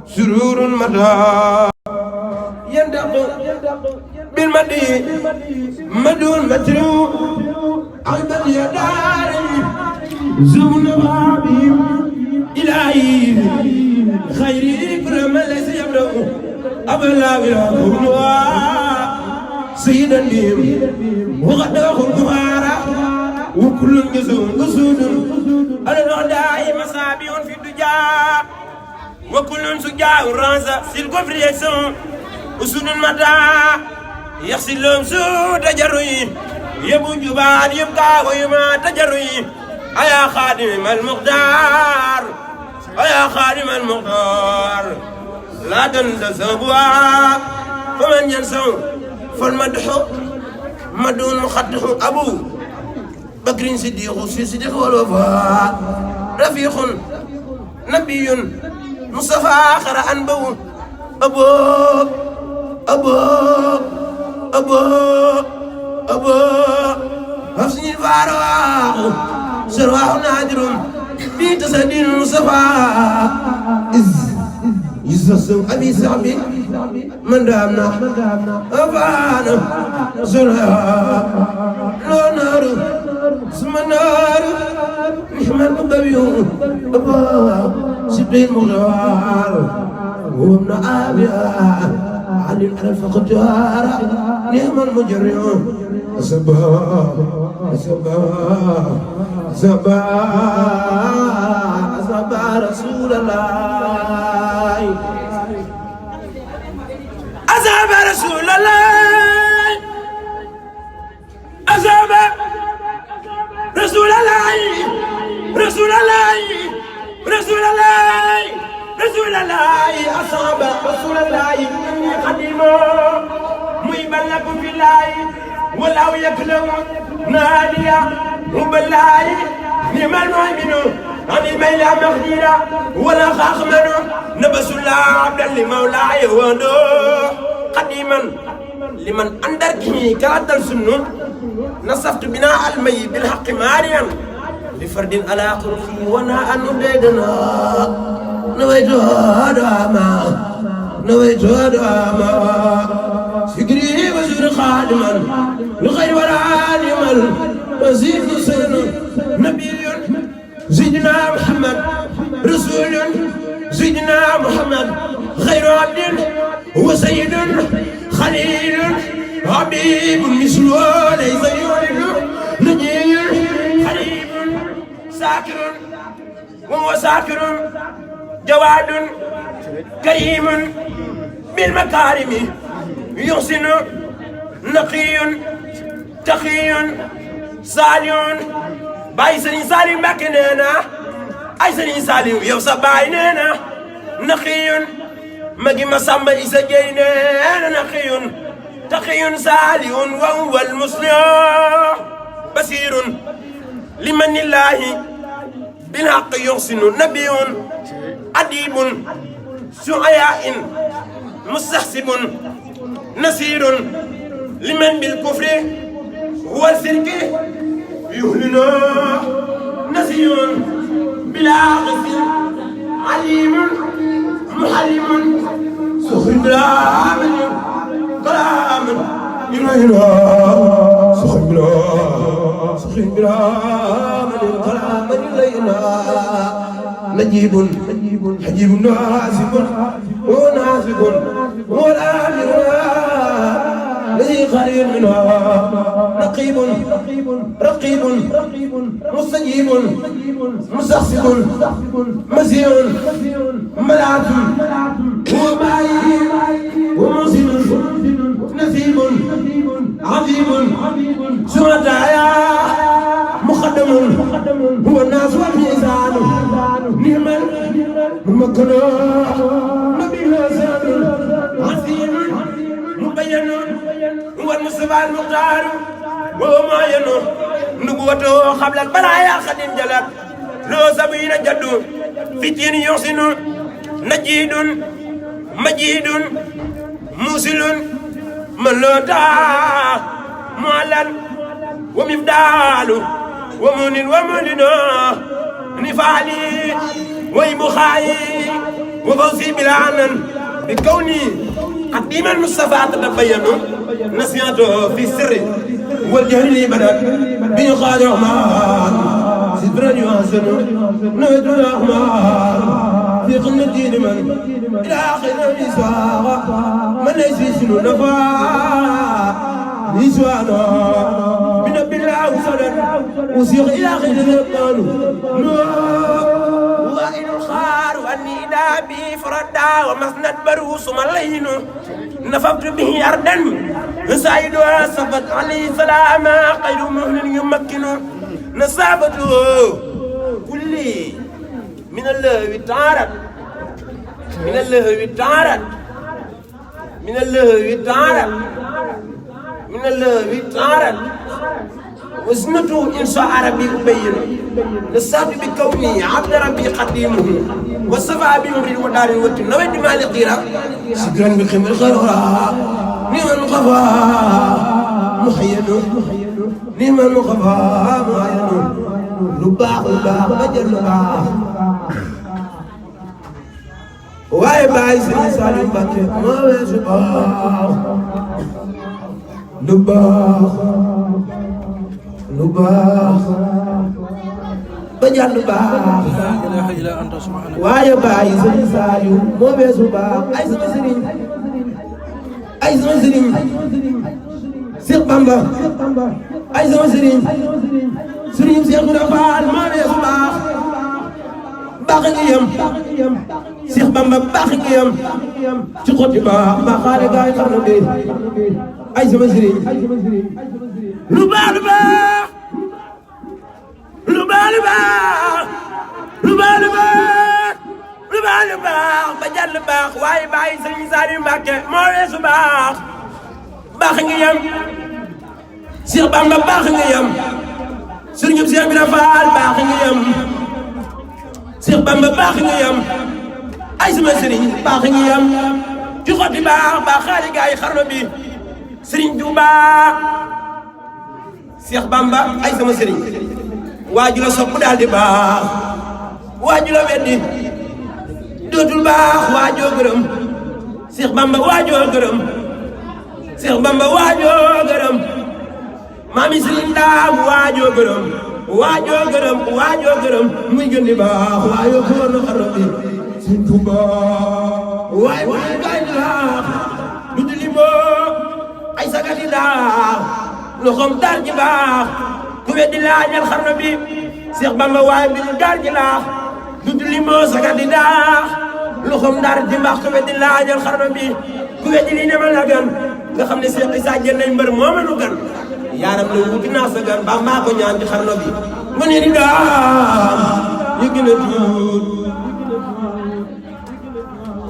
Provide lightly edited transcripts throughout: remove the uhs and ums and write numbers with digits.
سرور مدى يندق بالمدي مدون مترو عقد اليداري زون بابي إلهي خيري برم ليس يبدو أبلا بيكون سيدا ديم وقد أخذ كفارا وكل جزون قصود الأعداء مصابي في الدجا وكل سجاع رانسا سيلكفر يسون أسود المدى يغسل لهم سود تجري يبو جبال يبقى ويما تجري أيا خادم المقدار أيا خادم المقدار لا تنسى سبوا فمن ينسوا فالمدح مدون مخدح أبو بكر صديق صديق والوفاء رفيق نبي مصطفى آخر أنبو أبو أبو أبو أبو حسن الفاروق سرواح نادر في تصدير المصطفى يزسو أبي سعبي من دامنا أفانا سرها لو نار ثم النار نحن المبيو أبا سبين مغلوار وابن آبيا عن الألف قجار نعم المجرم سبا سبا سبا سبا رسول الله أصاب رسول الله أصاب رسول الله رسول الله رسول الله رسول الله أصاب رسول الله قديمه ميبلغ في الله ولو يكلم ناديا وبالله نعم المؤمن عن الميل مخديرا ولا خاخمن نبس الله عبدا لمولاي وندو قديما لمن أندركه كاتل سنون نصفت بناء المي بالحق ماريا لفرد على خلقي وانا أنو ديدنا نويت هداما نويت هداما سكري وزير خادما لخير ولا عالما وزيد سن نبي سيدنا محمد رسول سيدنا محمد خير عبد وسيد خليل حبيب مثله ليس يولد نجي حليم ساكر وهو ساكر جواد كريم بالمكارم يحسن نقي تقي صالح باي سرين سالم بكننا اي سرين سالم يوسف بايننا نقي مجي مسامة إسجينا نقي تقي صالح وهو المصلح بصير لمن الله بالحق يحسن نبي أديب شعياء مستحسب نصير لمن بالكفر هو السرك يهلنا نسير بلا غسل عليم محلم سخر بلا من كلام إلينا سخر بلا من كلام إلينا نجيب حجيب ناسب وناسب والآمر الذي قريب منها رقيب رقيب مستجيب مستحسب مسير ملاة ومعي ومسير نسيب عظيم سمدايا مقدم هو الناس والميزان نعم المكن نبي الهزان عظيم مبين هو المصطفى المختار وهو معين نبوته قبل البرايا خدم جلال لو سبيل جد فتين يحسن نجيد مجيد موسل ملوتا معلن ومفدال ومن ومننا نفعلي ويبخاي وفوزي بلا بكوني قديم المصطفى تتبين نسيته في السر والجهل لي بدت بن قادر الرحمن سدرا يحسن نهج الرحمن في قمة الدين من إلى آخر النساء من ليس سنو نفاق نسوانا بنبي الله وسلم وسيق إلى آخر الرحمن وإن الخار وأني إلى بي فردا ومسند بروس ملين نفقت به أردا سعيد وصفت عليه السلام خير مهن يمكن نصابته كل من الله تعالى من الله تعالى من الله تعالى من الله تعالى وزنته إنشاء عربي أبين نصاب بكوني عبد ربي قديمه وصفى بأمر ودار الوتن نويت مال قيرة سكرا بخم الخرورة نعم القفا محيد نعم القفا محيد لباح بجر لباح واي باي سالم بكي ما ويسباح لباح لباح بجر لباح واي باي سالم ما ويسباح اي سمسرين اي سمسرين سيق بامبا اي سمسرين سرين سيق نفال ما ويسباح باخ يم Cheikh Bamba baax gi yam ci xoti baax ba xaale gaay xam na bi ay sama sëriñ lu baax lu baax lu baax lu baax lu baax lu baax lu baax lu baax ba jàll baax waaye bàyyi sëriñ Saliou Mbacké moo weesu baax gi yam Cheikh Bamba baax gi yam sëriñum Cheikh Ibra Fall baax gi yam Cheikh Bamba baax gi yam ay sama sëriñ baax ngi yam ci xoti baax ba xaali gaay xarno bi sëriñ Touba Cheikh Bamba ay sama sëriñ waaju la sopp daal di baax waaju la weddi dootul baax waajoo gërëm Cheikh Bamba waajoo gërëm Cheikh Bamba waajoo gërëm maami sëriñ daam waajoo gërëm waajoo gërëm muy gën di baax waajoo góor na xarno bi Sëriñ Tuuba waay gaay laax du di limoo ay sagati laax loxoom dar ji baax ku weddi laajal xarno bi Cheikh Bamba waay bi dar ji laax du di limoo sagati laax loxoom dar ji baax ku weddi laajal xarno bi ku weddi li demal la gan nga xam ne Cheikh Issa Diène nay mbër moo manu gan yaaram la wuti naa sa gan ba maa ko ñaan ci xarno bi mu ne di daam ñu gën a tuut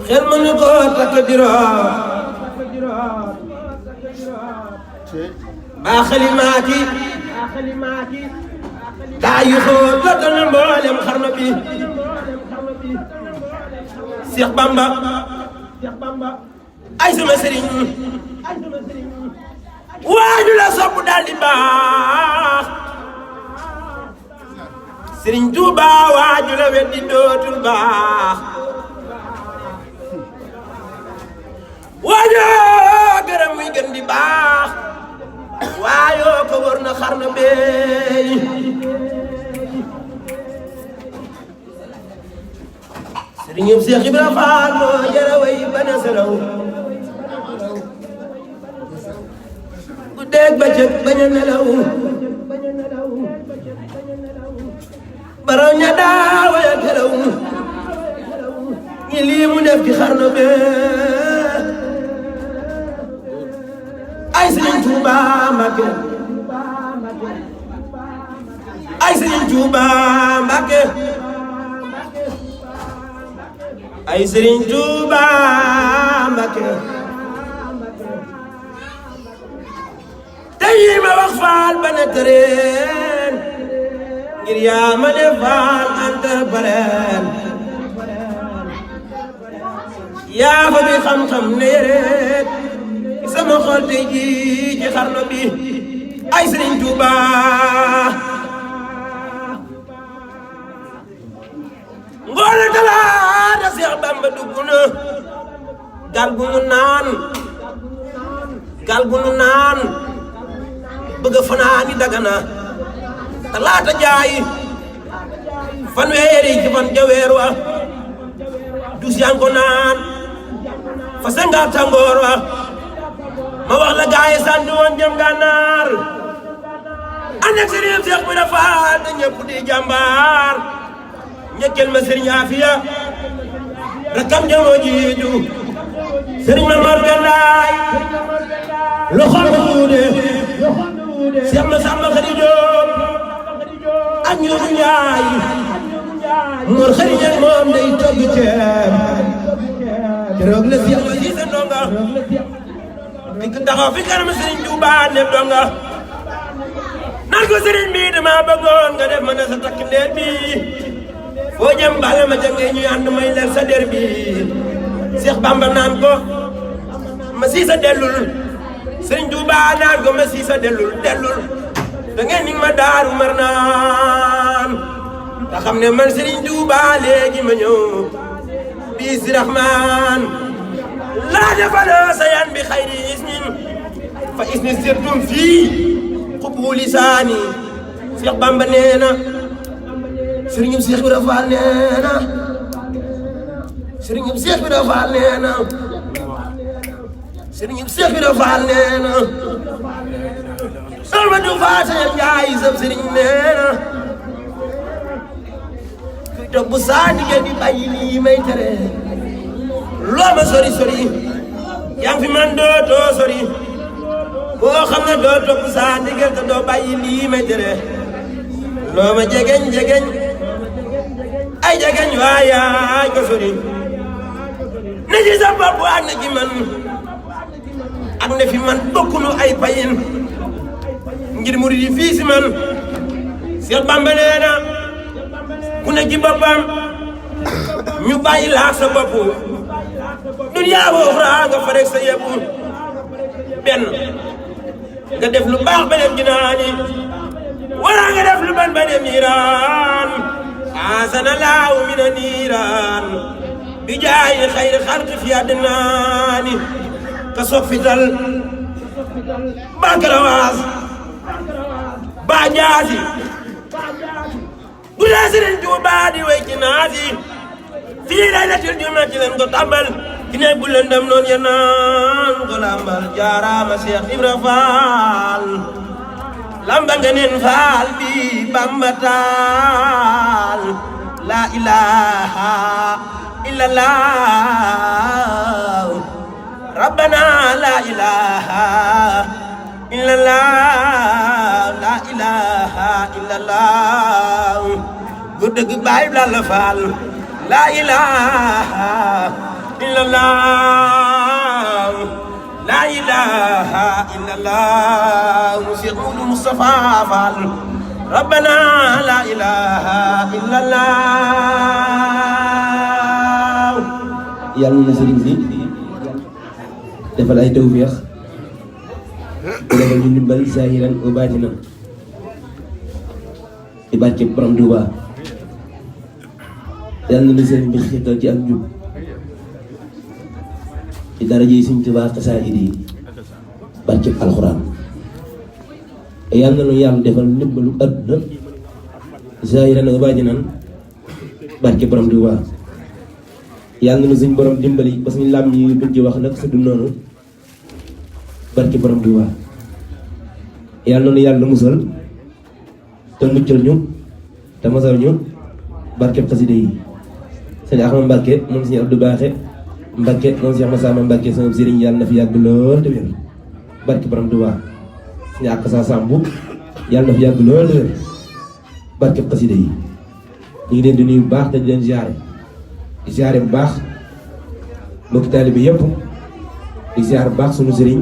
xel ma ne ko takk diraat baa xalimaati daa yu xool la dana mboolem xarno bi Cheikh Bamba ay sama sëriñ waaju la sopp daal di baax Sëriñ Tuuba waaju la weddi dootul baax waajoo gërëm muy gën di baax waayoo ko wër na xarno beey sëriñum Cheikh Ibra Fall moo jara way bana selaw guddeeg bëccëg bañ a nelaw baraw ña daa way a kelaw ñi lii mu def ci xarno beey ay Sëriñ Tuuba Mbacké ay Sëriñ Tuuba Mbacké ay Sëriñ Tuuba Mbacké tey ma wax faal ba ne tëreen ngir yaa ma def faal entrepreneur yaa fa bi xam-xam ne yéreet sama xol tey jii ci xarno bi ay Sëriñ Tuuba ngoone talaata Seex Seex Bamba dugg na gal gu nu naan bëgg fanaani Dagana talaata jaay fanweeri ci fan ja weer wa dus yaa ko naan fa senga tàngoor wa ma wax la gaay sant woon jëm Gànnaar ànd ak Sëriñ Seex Ibra Faal da ñëpp di jàmbaar ñekkeel ma Sëriñ Afiya rakam jamoo jiitu Sëriñ Mamar Bendaay loxol ma wuude Seex ma Samba Xari Jóob ak Njuugu Njaay Mor Xari Ñaŋ moom day togg ceeb keroog la Seex ma Siise ndonga dikk taxaw fi kanam Sëriñ Tuubaa ne ndonga naan ko sëriñ bi dama bëggoon nga def ma ne sa takk ndeer bi foo jëm bala ma jàngee ñu ànd may leer sa der bi Seex Bamba naan ko ma Siise dellul Sëriñ Tuubaa naan ko ma Siise dellul da ngeen ni ma Daaru Marnaan te xam ne man Sëriñ Tuubaa léegi ma ñëw bii si Rahmaan laa defaloo sa yan bi xayri isnin fa isni sirtum fii xubbu lisaani Seex Bamba nee na Sëriñ Seex Ibra Faal nee na Sëriñ Seex Ibra Faal nee na Sëriñ Seex Ibra Faal nee na Salmatu Faate Njaay sab sëriñ nee na kuy topp saa ndigee di bàyyi lii may tere loo ma sori yaa ngi fi man dootoo sori boo xam ne doo topp saa ndigee te doo bàyyi lii may tere loo ma jegeñ ay jegeñ waayaay ko sori ne ci sa bopp ak ne ci man ak ne fi man bokkunu ay payin ngir murid yi fii si man Seex Bamba nee na ku ne ci boppam ñu bàyyi la sa bopp duniyaa wa uxraa nga farek sa yëpp benn nga def lu baax ba dem jinaani wala nga def lu ban ba dem niiraan aasana laahu mina niiraan bi jaayi xayri xalqi fi adnaani ka soog fital ba karawaas ba jaasi bu dee Sëriñ Tuubaa di wey ci naasi fii laylatul jumaa ci leen ko tàmbal ki ne bu lëndëm noon ya naan ko lambal jaaraama Seex Ibra Faal lamba nga neen faal bi Bamba taal la ilaha illallah rabbana la ilaha illallah la ilaha illallah gu dëgg baay la faal la ilaha illallah la ilaha illallah Seex Mudu Mustafa Faal rabbana la ilaha illallah. yàlla na sëriñ si defal ay tawfeex defal ñu ndimbal zaahiran wa baatinan ci barke Borom Tuuba yàlla na sëriñ bi xiital ci ak njub ci daraja yi Sëriñ Tuuba xasaayid yi barke alxuraan yàlla na yàlla defal ndimbalu àdduna zaahiran wa baatinan barke Borom Tuuba yàlla na suñ borom dimbali ba suñu làmm yi buñ ci wax nag su du noonu barke Borom Tuuba yàlla na yàlla musal te muccal ñu te masal ñu barke xasida yi sëñ Axma Mbàkke moom sëñ Abdou Baaxe Mbàkke moom sëñ Masamba Mbàkke sama sëriñ yàlla na fi yàgg lool te wér barke Borom Tuuba sëñ ak sa Sambu yàlla na fi yàgg lool te wér barke xasida yi ñu ngi leen di nuyu bu baax te di leen ziare bu baax mbokki taalibe bi yëpp di ziare bu baax sunu sëriñ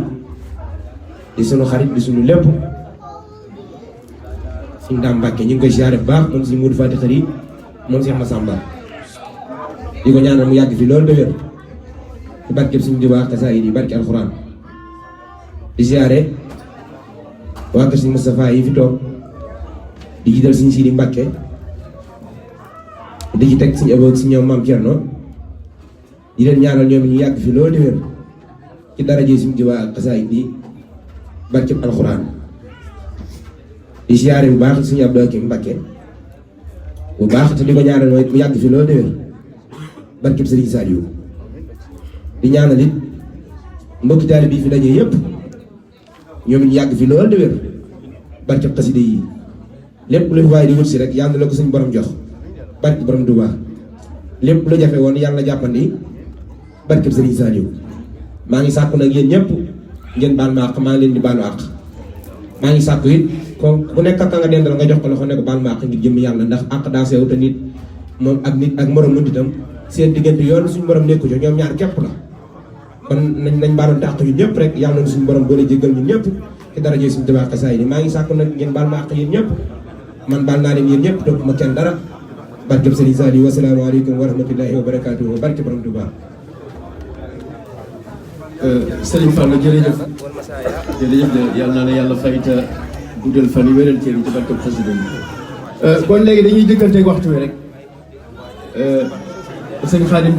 di sunu xarit di sunu lépp suñu Daam Mbàkke ñu ngi koy ziare bu baax moom si Modou Fati Xari moom si Masamba di ko ñaanal mu yàgg fi loolu de wér ci barkeb suñu Tuubaa xasaayid yi barke alxuraan di ziare waa kër suñu Moustapha yi fi toog di jiital suñu Sidi Mbàkke di ci teg suñu ëpp si ñoom maam Thierno di leen ñaanal ñoom ñu yàgg fi loolu di wér ci daraje Sëriñ Tuubaa ak xasaayid di barkeb alxuraan di siyaare bu baax Sëriñ Abdou Hakim Mbakke bu baax te di ko ñaanal mooy mu yàgg fi loolu di wér barkeb Sëriñ Saliou di ñaanal it mbokki taalibe bi fi daje yëpp ñoom ñu yàgg fi loolu di wér barkeb xasida yi lépp lu waaye di wut si rek yàlla la ko suñ borom jox barke borom Tuubaa lépp lu jafe woon yàlla jàppandi barkeb Sëriñ Saliou maa ngi sàkku nag yéen ñëpp ngeen baal ma àq maa ngi leen di baalu àq maa ngi sàkku it kon ku nekk ka nga dendal nga jox ko loxo ne ko baal ma àq ngir jëm yàlla ndax àq daa sew te nit moom ak nit ak morom nit itam seen diggante yoon suñu borom nekku ci ñoom ñaar képp la kon nañ baaloon àq ñun ñëpp rek yàlla na suñu borom boole jéggal ñun ñëpp ci daraje Sëriñ Tuubaa xasaayid yi maa ngi sàkku nag ngeen baal ma àq yéen ñëpp man baal naa leen yéen ñëpp topp ma kenn dara barkeb Sëriñ Saliou wasalaamu aleykum wa rahmatullahi wa barakaatuhu barke borom Tuubaa. Sëriñ Fall jërëjëf yal na la yàlla fay te guddal fan yi wéral cër yi ci barkeb xasida yi kon léegi dañuy jëkkanteeg waxtu wi rek sëñ Xaadim